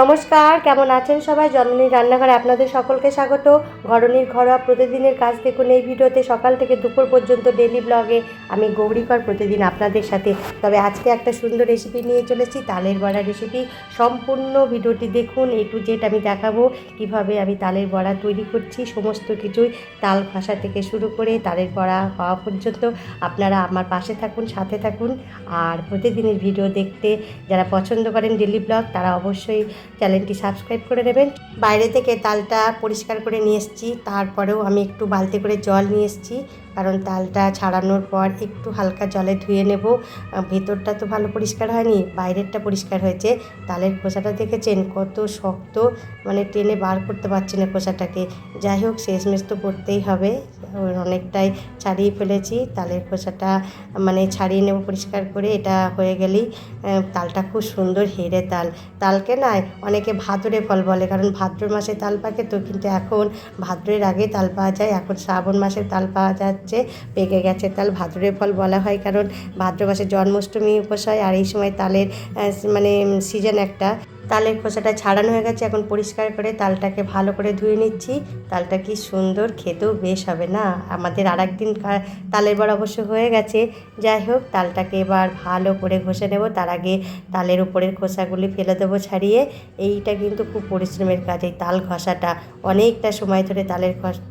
নমস্কার, কেমন আছেন সবাই? জননীর রান্নাঘরে আপনাদের সকলকে স্বাগত। ঘরনীর ঘরোয়া প্রতিদিনের কাজ দেখুন এই ভিডিওতে। সকাল থেকে দুপুর পর্যন্ত ডেলি ব্লগে আমি গৌরীকর প্রতিদিন আপনাদের সাথে। তবে আজকে একটা সুন্দর রেসিপি নিয়ে চলেছি, তালের বড়া রেসিপি। সম্পূর্ণ ভিডিওটি দেখুন, A to Z আমি দেখাবো কিভাবে আমি তালের বড়া তৈরি করছি। সমস্ত কিছুই তাল খসা থেকে শুরু করে তালের বড়া হওয়া পর্যন্ত আপনারা আমার পাশে থাকুন, সাথে থাকুন। আর প্রতিদিনের ভিডিও দেখতে যারা পছন্দ করেন ডেলি ব্লগ, তারা অবশ্যই চ্যানেলটি সাবস্ক্রাইব করে নেবেন। বাইরে থেকে তালটা পরিষ্কার করে নিয়ে এসেছি, তারপরেও আমি একটু বালতি করে জল নিয়ে এসেছি, কারণ তালটা ছাড়ানোর পর একটু হালকা জলে ধুয়ে নেব। ভেতরটা তো ভালো পরিষ্কার হয়নি, বাইরেরটা পরিষ্কার হয়েছে। তালের খোসাটা দেখেছেন কত শক্ত, মানে টেনে বার করতে পারছি না খোসাটাকে। যাই হোক, শেষমেশ তো করতেই হবে। অনেকটাই ছাড়িয়ে ফেলেছি তালের খোসাটা, মানে ছাড়িয়ে নেব পরিষ্কার করে। এটা হয়ে গেলেই তালটা খুব সুন্দর হেরে তাল। তালকে নয়, অনেকে ভাদরে ফল বলে, কারণ ভাদ্র মাসে তাল পাকে তো, কিন্তু এখন ভাদ্রের আগে তাল পাওয়া যায়। এখন শ্রাবণ মাসে তাল পাওয়া যাচ্ছে, পেকে গেছে তাল। ভাদরে ফল বলা হয় কারণ ভাদ্র মাসে জন্মাষ্টমী উপোস হয়, আর এই সময় তালের মানে সিজন একটা। তালের খোসাটা ছাড়ানো হয়ে গেছে, এখন পরিষ্কার করে তালটাকে ভালো করে ধুয়ে নিচ্ছি। তালটা কি সুন্দর, খেতেও বেশ হবে না? আমাদের আর একদিন তালের বড়া অবশ্য হয়ে গেছে। যাই হোক, তালটাকে এবার ভালো করে ঘষে নেব। তার আগে তালের উপরের খোসাগুলি ফেলে দেবো ছাড়িয়ে। এইটা কিন্তু খুব পরিশ্রমের কাজ, এই তাল ঘষাটা। অনেকটা সময় ধরে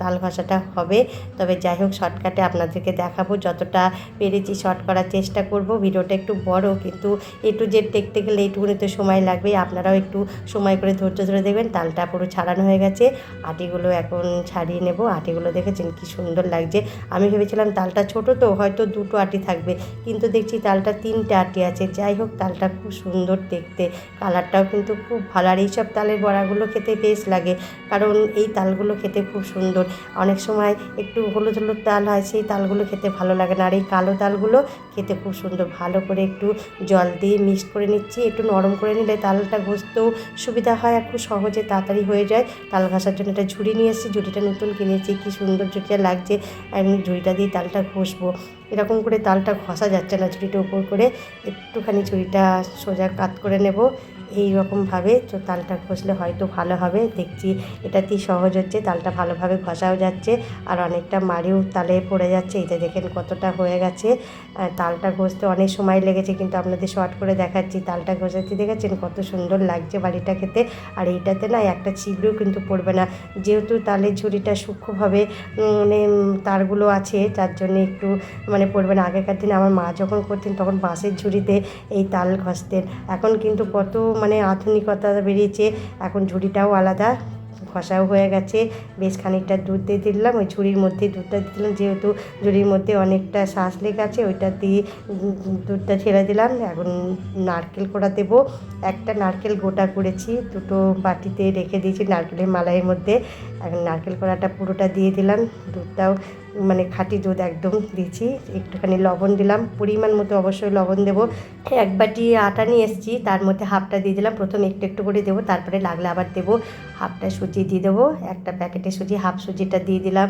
তাল ঘষাটা হবে। তবে যাই হোক, শর্টকাটে আপনাদেরকে দেখাবো, যতটা পেরেছি শর্ট করার চেষ্টা করব। ভিডিওটা একটু বড়, কিন্তু A to Z দেখতে গেলে এইটুকুনি তো সময় লাগবে। আপনারাও একটু সময় করে ধৈর্য ধরে দেখবেন। তালটা পুরো ছাড়ানো হয়ে গেছে, আটিগুলো এখন ছাড়িয়ে নেব। আটিগুলো দেখেছেন কি সুন্দর লাগছে। আমি ভেবেছিলাম তালটা ছোট তো হয়তো দুটো আটি থাকবে, কিন্তু দেখছি তালটা 3টে আটি আছে। যাই হোক, তালটা খুব সুন্দর দেখতে, কালারটাও কিন্তু খুব ভালো। আর এইসব তালের বড়াগুলো খেতে বেশ লাগে, কারণ এই তালগুলো খেতে খুব সুন্দর। অনেক সময় একটু হলুদ হলুদ তাল হয়, সেই তালগুলো খেতে ভালো লাগে না। আর এই কালো তালগুলো খেতে খুব সুন্দর। ভালো করে একটু জল দিয়ে মিক্সড করে নিচ্ছি। একটু নরম করে নিলে তালটা ঘষতেও সুবিধা হয়, আর খুব সহজে তাড়াতাড়ি হয়ে যায়। তাল ঘষার জন্য একটা ঝুড়ি নিয়ে এসেছি, ঝুড়িটা নতুন কিনেছি, কি সুন্দর ঝুড়িটা লাগছে। আমি ঝুড়িটা দিয়ে তালটা ঘষবো। এরকম করে তালটা ঘষা যাচ্ছে না, ঝুড়িটা উপর করে একটুখানি ঝুড়িটা সোজা কাত করে নেব। এই রকমভাবে তো তালটা ঘষলে হয়তো ভালো হবে। দেখছি এটাতেই সহজ হচ্ছে, তালটা ভালোভাবে ঘষাও যাচ্ছে, আর অনেকটা মাড়িও তালে পড়ে যাচ্ছে। এটা দেখেন কতটা হয়ে গেছে। তালটা ঘষতে অনেক সময় লেগেছে, কিন্তু আপনাদের শর্ট করে দেখাচ্ছি। তালটা ঘষাচ্ছি, দেখেছেন কত সুন্দর লাগছে বাড়িটা খেতে। আর এইটাতে না একটা ছিবড়েও কিন্তু পড়বে না, যেহেতু তালের ঝুড়িটা সূক্ষ্মভাবে মানে তারগুলো আছে, যার জন্য একটু মানে পড়বে না। আগেকার দিনে আমার মা যখন করতেন তখন বাঁশের ঝুড়িতে এই তাল ঘষতেন। এখন কিন্তু কত মানে আধুনিকতা বেরিয়েছে, এখন ঝুড়িটাও আলাদা, ঘষাও হয়ে গেছে। বেশ খানিকটা দুধ দিয়ে দিলাম, ওই ঝুড়ির মধ্যে দুধটা দিলাম, যেহেতু ঝুড়ির মধ্যে অনেকটা শ্বাস লেগে আছে, ওইটা দিয়ে দুধটা ছেড়ে দিলাম। এখন নারকেল কোড়া দেবো। একটা নারকেল গোটা করেছি, দুটো বাটিতে রেখে দিয়েছি নারকেলের মালাইয়ের মধ্যে। এখন নারকেল কোড়াটা পুরোটা দিয়ে দিলাম। দুধটাও মানে খাঁটি দুধ একদম দিয়েছি। একটুখানি লবণ দিলাম, পরিমাণ মতো অবশ্যই লবণ দেবো। এক বাটি আটা নিয়ে এসেছি, তার মধ্যে হাফটা দিয়ে দিলাম। প্রথম একটু একটু করে দেবো, তারপরে লাগলে আবার দেবো। হাফটা সুজি দিয়ে দেবো, একটা প্যাকেটে সুজি, হাফ সুজিটা দিয়ে দিলাম।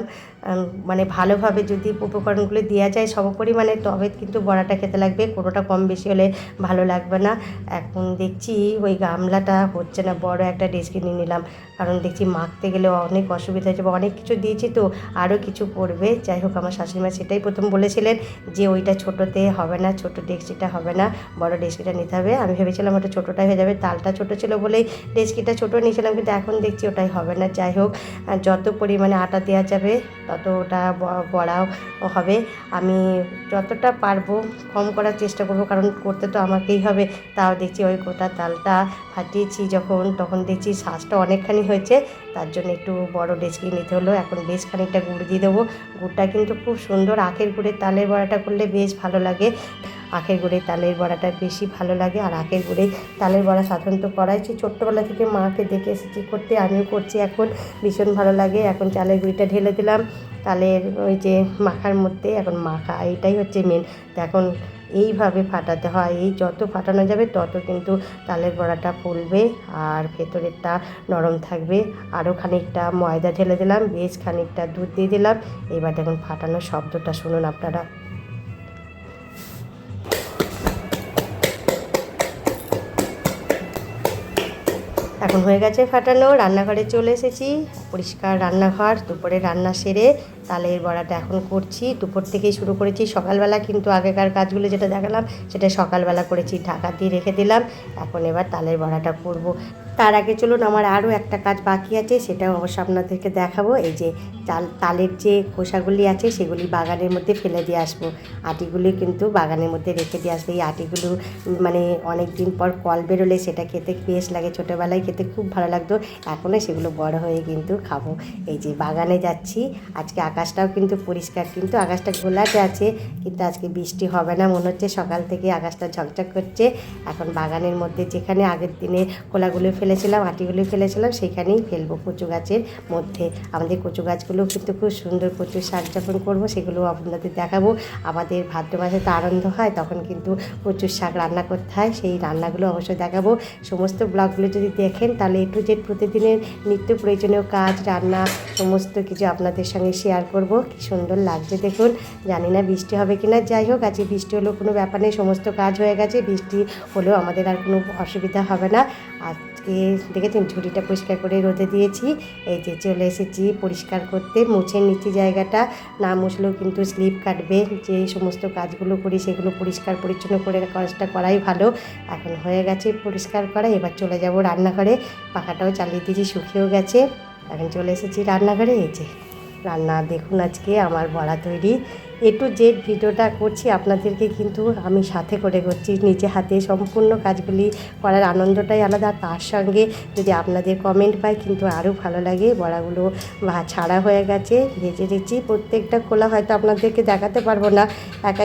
মানে ভালোভাবে যদি উপকরণগুলো দেওয়া যায় সমপরিমাণে, তবে কিন্তু বড়াটা খেতে লাগবে। কোনোটা কম বেশি হলে ভালো লাগবে না। এখন দেখছি ওই গামলাটা হচ্ছে না, বড় একটা ডেচকি নিয়ে নিলাম, কারণ দেখছি মাখতে গেলে অনেক অসুবিধা হচ্ছে। অনেক কিছু দিয়েছি তো, আরও কিছু পড়বে। যাই হোক, আমার শাশুড়িমা সেটাই প্রথম বলেছিলেন যে ওইটা ছোটোতে হবে না, ছোটো ডেচকিটা হবে না, বড় ডেচকিটা নিতে হবে। আমি ভেবেছিলাম ওটা ছোটোটাই হয়ে যাবে, তালটা ছোটো ছিল বলেই ডেচকিটা ছোটো নিয়েছিলাম, কিন্তু এখন দেখছি ওটাই হবে না। যাই হোক, যত পরিমাণে আটা দেওয়া যাবে তত ওটা বড়াও হবে। আমি যতটা পারবো কম করার চেষ্টা করব, কারণ করতে তো আমাকেই হবে। তাও দেখছি ওই গোটা তালটা ফাটিয়েছি যখন, তখন দেখছি শ্বাসটা অনেকখানি হয়েছে, তার জন্য একটু বড় ডেচকি নিতে হলো। এখন বেশ খানিকটা গুড় দিয়ে দেবো। গুড়টা কিন্তু খুব সুন্দর, আখের গুড়ের তালের বড়াটা করলে বেশ ভালো লাগে। আখের গুড়ের তালের বড়াটা বেশি ভালো লাগে। আর আখের গুড়ের তালের বড়া সাধারণত করাইছি, ছোট্টোবেলা থেকে মাকে দেখে এসেছি করতে, আমিও করছি এখন, ভীষণ ভালো লাগে। এখন চালের গুঁড়িটা ঢেলে দিলাম তালের ওই যে মাখার মধ্যে। এখন মাখা এইটাই হচ্ছে মেন। তো এখন এইভাবে ফাটাতে হয়, এই যত ফাটানো যাবে তত কিন্তু তালের বড়াটা ফুলবে আর ভেতরেরটা নরম থাকবে। আরও খানিকটা ময়দা ঢেলে দিলাম, বেশ খানিকটা দুধ দিয়ে দিলাম। এবার দেখুন ফাটানোর শব্দটা শুনুন আপনারা। এখন হয়ে গেছে ফাটানো, রান্নাঘরে চলে এসেছি। পরিষ্কার রান্নাঘর, দুপুরে রান্না সেরে তালের বড়াটা এখন করছি। দুপুর থেকেই শুরু করেছি। সকালবেলা কিন্তু আগেকার কাজগুলো যেটা দেখালাম সেটা সকালবেলা করেছি, ঢাকা দিয়ে রেখে দিলাম। এখন এবার তালের বড়াটা করব। তার আগে চলুন, আমার আরও একটা কাজ বাকি আছে, সেটাও অবশ্য আপনাদেরকে দেখাবো। এই যে তালের যে খোসাগুলি আছে সেগুলি বাগানের মধ্যে ফেলে দিয়ে আসবো। আটিগুলি কিন্তু বাগানের মধ্যে রেখে দিয়ে আসবো। এই আটিগুলো মানে অনেক দিন পর কল বেরোলে সেটা খেতে বেশ লাগে। ছোটোবেলায় খেতে খুব ভালো লাগতো, এখনও সেগুলো বড় হয়ে কিন্তু খাবো। এই যে বাগানে যাচ্ছি। আজকে আকাশটাও কিন্তু পরিষ্কার, কিন্তু আকাশটা ঘোলাটে আছে, কিন্তু আজকে বৃষ্টি হবে না মনে হচ্ছে। সকাল থেকে আকাশটা ঝকঝক করছে। এখন বাগানের মধ্যে যেখানে আগের দিনে খোলাগুলো ফেলেছিলাম, আটিগুলো ফেলেছিলাম, সেখানেই ফেলবো, কচু গাছের মধ্যে। আমাদের কচু গাছগুলো কিন্তু খুব সুন্দর, কচু শাক যখন করবো সেগুলো আপনাদের দেখাবো। আমাদের ভাদ্র মাসে তো আনন্দ হয়, তখন কিন্তু কচুর শাক রান্না করতে হয়, সেই রান্নাগুলো অবশ্যই দেখাবো। সমস্ত ব্লগগুলো যদি দেখেন তাহলে A to Z প্রতিদিনের নিত্য প্রয়োজনীয় কাজ, রান্না সমস্ত কিছু আপনাদের সঙ্গে শেয়ার করব। কি সুন্দর লাগছে দেখুন। জানি না বৃষ্টি হবে কিনা, যাই হোক আজকে বৃষ্টি হলেও কোনো ব্যাপার নেই, সমস্ত কাজ হয়ে গেছে। বৃষ্টি হলেও আমাদের আর কোনো অসুবিধা হবে না। আজকে দেখেছেন ঝুড়িটা পরিষ্কার করে রোদে দিয়েছি। এই যে চলে এসেছি পরিষ্কার করতে, মুছে নিচে জায়গাটা, না মুছলেও কিন্তু স্লিপ কাটবে। যে সমস্ত কাজগুলো করি সেগুলো পরিষ্কার পরিচ্ছন্ন করে কাজটা করাই ভালো। এখন হয়ে গেছে পরিষ্কার করা, এবার চলে যাব রান্নাঘরে। পাখাটাও চালিয়ে দিয়েছি, শুকিয়েও গেছে। এখন চলে এসেছি রান্নাঘরে। এই যে রান্না দেখুন, আজকে আমার বড়া তৈরি। A to Z ভিডিওটা করছি আপনাদেরকে, কিন্তু আমি সাথে করে করছি, নিজে হাতে সম্পূর্ণ কাজগুলি করার আনন্দটাই আলাদা। তার সঙ্গে যদি আপনাদের কমেন্ট পাই কিন্তু আরও ভালো লাগে। বড়াগুলো ছাড়া হয়ে গেছে, ভেজে দিচ্ছি। প্রত্যেকটা খোলা হয়তো আপনাদেরকে দেখাতে পারবো না,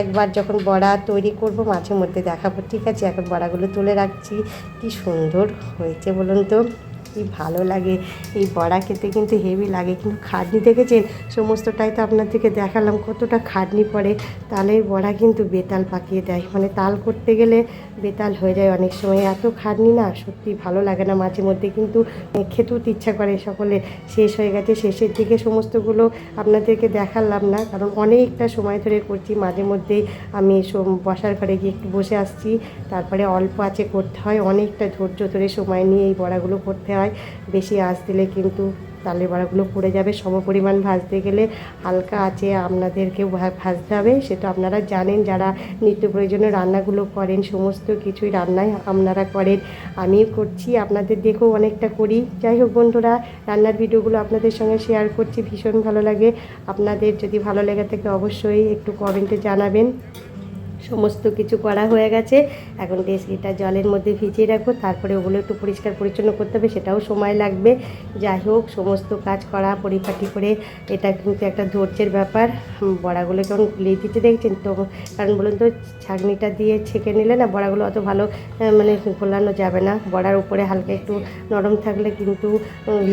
একবার যখন বড়া তৈরি করব মাঝে মধ্যে দেখাবো, ঠিক আছে? এখন বড়াগুলো তুলে রাখছি। কি সুন্দর হয়েছে বলুন তো, কি ভালো লাগে। এই বড়া খেতে কিন্তু হেভি লাগে, কিন্তু খাটনি দেখেছেন? সমস্তটাই তো আপনাদেরকে দেখালাম কতটা খাটনি পড়ে। তালের বড়া কিন্তু বেতাল পাকিয়ে দেয়, মানে তাল করতে গেলে বেতাল হয়ে যায় অনেক সময়। এত খাটনি না, সত্যি ভালো লাগে না। মাঝে মধ্যে কিন্তু খেতেও ইচ্ছা করে। সকলে শেষ হয়ে গেছে, শেষের দিকে সমস্তগুলো আপনাদেরকে দেখালাম না, কারণ অনেকটা সময় ধরে করছি। মাঝে মধ্যেই আমি বসার ঘরে গিয়ে একটু বসে আসছি, তারপরে অল্প আঁচে করতে হয়, অনেকটা ধৈর্য ধরে সময় নিয়ে এই বড়াগুলো করতে হয়। বেশি আঁচ দিলে কিন্তু তালের বড়াগুলো পুড়ে যাবে। সমপরিমাণ ভাজতে গেলে হালকা আঁচে আপনাদেরকেও ভাজতে হবে, সেটা আপনারা জানেন যারা নিত্য প্রয়োজনীয় রান্নাগুলো করেন। সমস্ত কিছুই রান্নায় আপনারা করেন, আমিও করছি, আপনাদের দেখেও অনেকটা করি। যাই হোক বন্ধুরা, রান্নার ভিডিওগুলো আপনাদের সঙ্গে শেয়ার করছি, ভীষণ ভালো লাগে। আপনাদের যদি ভালো লেগে থাকে অবশ্যই একটু কমেন্টে জানাবেন। সমস্ত কিছু করা হয়ে গেছে। এখন ডেসকিটা জলের মধ্যে ভিজিয়ে রাখবো, তারপরে ওগুলো একটু পরিষ্কার পরিচ্ছন্ন করতে হবে, সেটাও সময় লাগবে। যাই হোক সমস্ত কাজ করা পরিপাটি করে, এটা কিন্তু একটা ধৈর্যের ব্যাপার। বড়াগুলো কেমন গুলিয়ে দিতে দেখছেন তো, কারণ বলুন তো, ছাঁকনিটা দিয়ে ছেঁকে নিলে না বড়াগুলো অত ভালো মানে ঘোলানো যাবে না। বড়ার উপরে হালকা একটু নরম থাকলে কিন্তু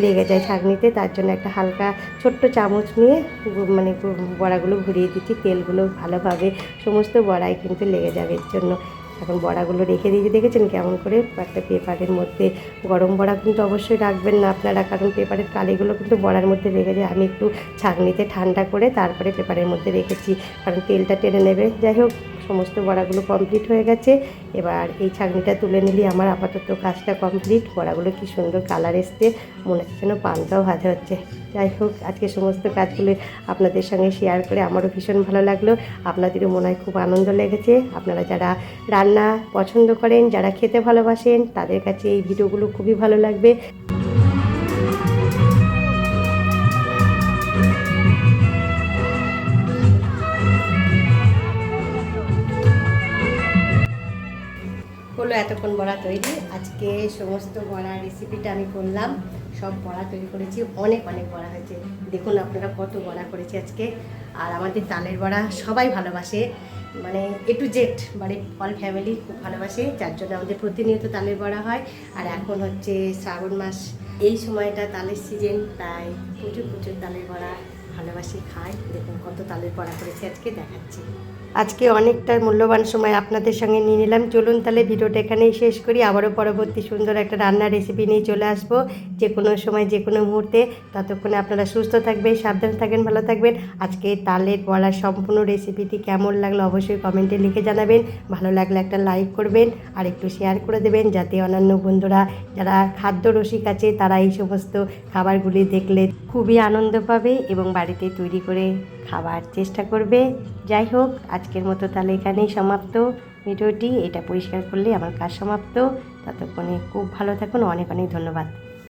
লেগে যায় ছাঁকনিতে, তার জন্য একটা হালকা ছোট্ট চামচ নিয়ে মানে বড়াগুলো ঘুরিয়ে দিচ্ছি। তেলগুলো ভালোভাবে সমস্ত বড়াই কিন্তু লেগে যাবে এর জন্য। এখন বড়াগুলো রেখে দিয়েছি, দেখেছেন কেমন করে একটা পেপারের মধ্যে। গরম বড়া কিন্তু অবশ্যই রাখবেন না আপনারা, কারণ পেপারের কালিগুলো কিন্তু বড়ার মধ্যে লেগে যায়। আমি একটু ছাঁকনিতে ঠান্ডা করে তারপরে পেপারের মধ্যে রেখেছি, কারণ তেলটা টেনে নেবে। যাই হোক সমস্ত বড়াগুলো কমপ্লিট হয়ে গেছে। এবার এই ছাঁকনিটা তুলে নিলে আমার আপাতত কাজটা কমপ্লিট। বড়াগুলো কি সুন্দর কালার এসছে, মনে হচ্ছে যেন পান্তাও ভাজা হচ্ছে। যাই হোক আজকে সমস্ত কাজগুলো আপনাদের সঙ্গে শেয়ার করে আমারও ভীষণ ভালো লাগলো, আপনাদেরও মনে হয় খুব আনন্দ লেগেছে। আপনারা যারা রান্না পছন্দ করেন, যারা খেতে ভালোবাসেন, তাদের কাছে এই ভিডিওগুলো খুবই ভালো লাগবে। হলো এতক্ষণ বড়া তৈরি। আজকে সমস্ত বড়া রেসিপিটা আমি করলাম, সব বড়া তৈরি করেছি, অনেক অনেক বড়া হয়েছে। দেখুন আপনারা কত বড়া করেছি আজকে। আর আমাদের তালের বড়া সবাই ভালোবাসে, মানে A to Z মানে অল ফ্যামিলি খুব ভালোবাসে, যার জন্য আমাদের প্রতিনিয়ত তালের বড়া হয়। আর এখন হচ্ছে শ্রাবণ মাস, এই সময়টা তালের সিজন, তাই প্রচুর প্রচুর তালের বড়া ভালোবাসি, খাই। দেখুন কত তালের বড়া করেছি আজকে, দেখাচ্ছি। আজকে অনেকটা মূল্যবান সময় আপনাদের সঙ্গে নিয়ে নিলাম। চলুন তাহলে ভিডিওটা এখানেই শেষ করি। আবারও পরবর্তী সুন্দর একটা রান্নার রেসিপি নিয়ে চলে আসবো যে কোনো সময়, যে কোনো মুহূর্তে। ততক্ষণে আপনারা সুস্থ থাকবেন, সাবধানে থাকবেন, ভালো থাকবেন। আজকে তালের বড়ার সম্পূর্ণ রেসিপিটি কেমন লাগলো অবশ্যই কমেন্টে লিখে জানাবেন। ভালো লাগলে একটা লাইক করবেন আর একটু শেয়ার করে দেবেন, যাতে অন্যান্য বন্ধুরা যারা খাদ্য রসিক আছে তারা এই সমস্ত খাবারগুলি দেখলে খুবই আনন্দ পাবে এবং বাড়িতে তৈরি করে খাবার চেষ্টা করবে। যাই হোক, আজকের মতো তাহলে এখানেই সমাপ্ত ভিডিওটি। এটা পরিষ্কার করলে আমার কাজ সমাপ্ত। ততক্ষণে খুব ভালো থাকুন, অনেক অনেক ধন্যবাদ।